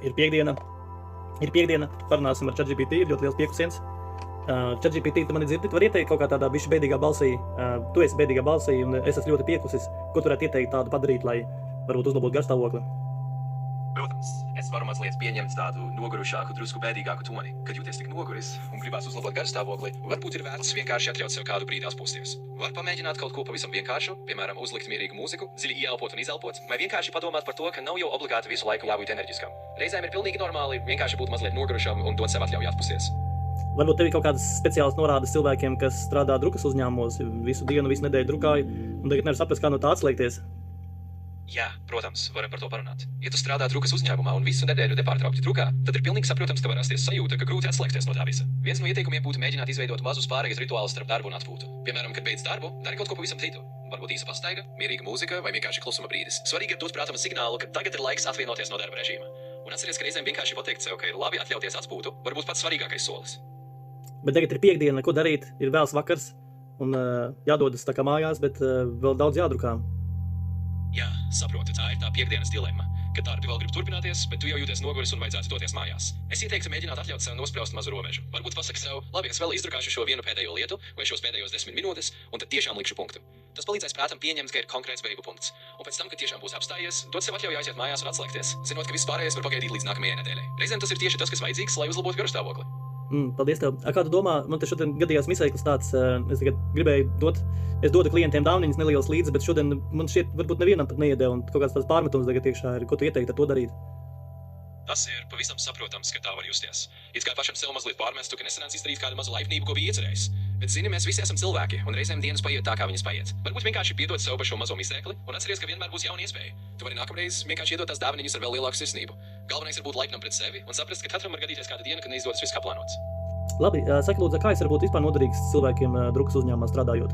Ir piekdiena, parunāsim ar ChatGPT, ir ļoti liels piekusiens. ChatGPT, tu mani dzirdi, tu vari ieteikt kaut kā tādā bišķi bēdīgā balsī, tu esi bēdīgā balsī un es esmu ļoti piekusis. Ko tu varētu ieteikt tādu padarīt, lai varbūt uzlabotu garstāvokli? Protams, es varu mazliet pieņemt tādu nogurušāku, drusku bēdīgāku toni, kad jūties tik noguris un gribās uzlabot garstāvokli. Varbūt ir vērts vienkārši atļaut sev kādu brīdi atpūsties. Var pamēģināt kaut ko pavisam vienkāršu, piemēram, uzlikt mierīgu mūziku, dziļi ieelpot un izelpot, vai vienkārši padomāt par to, ka nav jau obligāti visu laiku jābūt enerģiskam. Reizēm ir pilnīgi normāli vienkārši būt mazliet nogurušam un dot sev atļauju atpūsties. Varbūt tev ir kaut kādas speciālas norādes cilvēkiem, kas strādā drukas uzņēmumos, visu dienu, visu nedēļu drukāju, un tagad nevar saprast, kā no tā atslēgties. Jā, protams, varam par to parunāt. Ja tu strādā drukas uzņēmumā un visu nedēļu nepārtraukti drukā, tad ir pilnīgi saprotams, ka var rasties sajūta, ka grūti atslēgties no tā visa. Viens no ieteikumiem būtu mēģināt izveidot mazus pārejas rituālus starp darbu un atpūtu. Piemēram, kad beidz darbu, dari kaut ko pavisam citu. Varbūt īsa pastaiga, mierīga mūzika vai vienkārši klusuma brīdis. Svarīgi ir dot prātam signālu, ka tagad ir laiks atvienoties no darba režīma. Un atceries, ka reizēm vienkārši pateikt sev, ka ir labi atļauties atpūtu, varbūt pats svarīgākais solis. Bet tagad ir piekdiena, ko darīt, ir vēls vakars un jādodas tā kā mājās, bet vēl daudz jādrukā. Jā, saprotu, tā ir tā piekdienas dilemma, ka darbi vēl grib turpināties, bet tu jau jūties noguris un vajadzētu doties mājās. Es ieteiktu mēģināt atļaut sev nospraust mazu robežu. Varbūt pasaki sev, labi, es vēl izdrukāšu šo vienu pēdējo lietu vai šos pēdējos 10 minūtes, un tad tiešām likšu punktu. Tas palīdzēs prātam pieņemt, ka ir konkrēts beigu punkts. Un pēc tam, kad tiešām būs apstājies, dot sev atļauju aiziet mājās un atslēgties, zinot, ka viss pārējais var pagaidīt līdz nākamajai nedēļai. Reizēm tas ir tieši tas, kas vajadzīgs, lai uzlabotu garstāvokli. Paldies tev. Kā tu domā, man te šodien gadījās misaiklis tāds, es tagad gribēju es dodu klientiem dāvaniņas nelielas līdzi, bet šodien man šķiet, varbūt nevienam pat neiedeva, un kaut kāds tāds pārmetums tagad iekšā ir, ko tu ieteiktu ar to darīt? Tas ir pavisam saprotams, ka tā var justies. It kā pašam sev mazliet pārmestu, ka nesanāca izdarīt kādu mazu laipnību, ko bija iecerējis. Bet zini, mēs visi esam cilvēki, un reizēm dienas paiet tā, kā viņas paiet. Varbūt vienkārši piedod sev par šo mazo mizēkli, un atceries, ka vienmēr būs jauna iespēja. Tu vari nākamreiz vienkārši iedot tās dāvaniņas ar vēl lielāku sirsnību. Galvenais ir būt laipnam pret sevi un saprast, ka katram var gadīties kāda diena, kad neizdodas viss kā plānots. Labi, saki lūdzu, kā es varu būt vispār noderīgs cilvēkiem drukas uzņēmumā strādājot?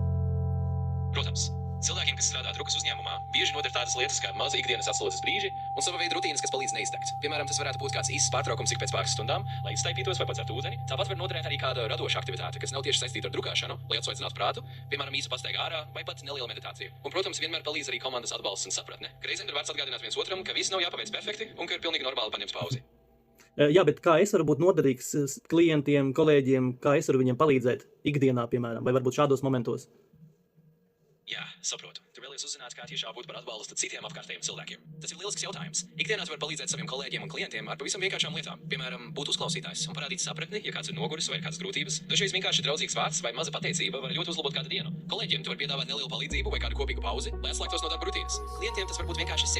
Protams, cilvēkiem, kas strādā drukas uzņēmumā, bieži noder tādas lietas kā maza ikdienas atslodzes brīži un sava veida rutīnas, kas palīdz neiztekt. Piemēram, tas varētu būt kāds īsts pārtraukums ik pēc pāris stundām, lai iztaipītos vai padzertu ūdeni. Tāpat var noderēt arī kāda radoša aktivitāte, kas nav tieši saistīta ar drukāšanu, lai atsveicinātu prātu, piemēram, īsa pastaiga ārā vai pat neliela meditācija. Un, protams, vienmēr palīdz arī komandas atbalsts un sapratne. Reizēm ir vērts atgādināt viens otram, ka viss nav jāpaveic perfekti un ka ir pilnīgi normāli paņemt pauzi. Jā, bet kā es varu būt noderīgs klientiem, kolēģiem, kā es varu viņiem palīdzēt ikdienā, piemēram, vai varbūt šādos momentos? Jā, saprotu. Tu vēlies uzzināt, kā tieši jābūt par atbalstu citiem apkārtējiem cilvēkiem. Tas ir lielisks jautājums. Ikdienā tu vari palīdzēt saviem kolēģiem un klientiem ar pavisam vienkāršām lietām. Piemēram, būt uzklausītājs un parādīt sapratni, ja kāds ir noguris vai ir kādas grūtības. Dažreiz vienkārši draudzīgs vārds vai maza pateicība var ļoti uzlabot kādu dienu. Kolēģiem tu vari piedāvāt nelielu palīdzību vai kādu kopīgu pauzi, lai atslēgtos no darba rutīnas. Klientiem tas var būt vienkārši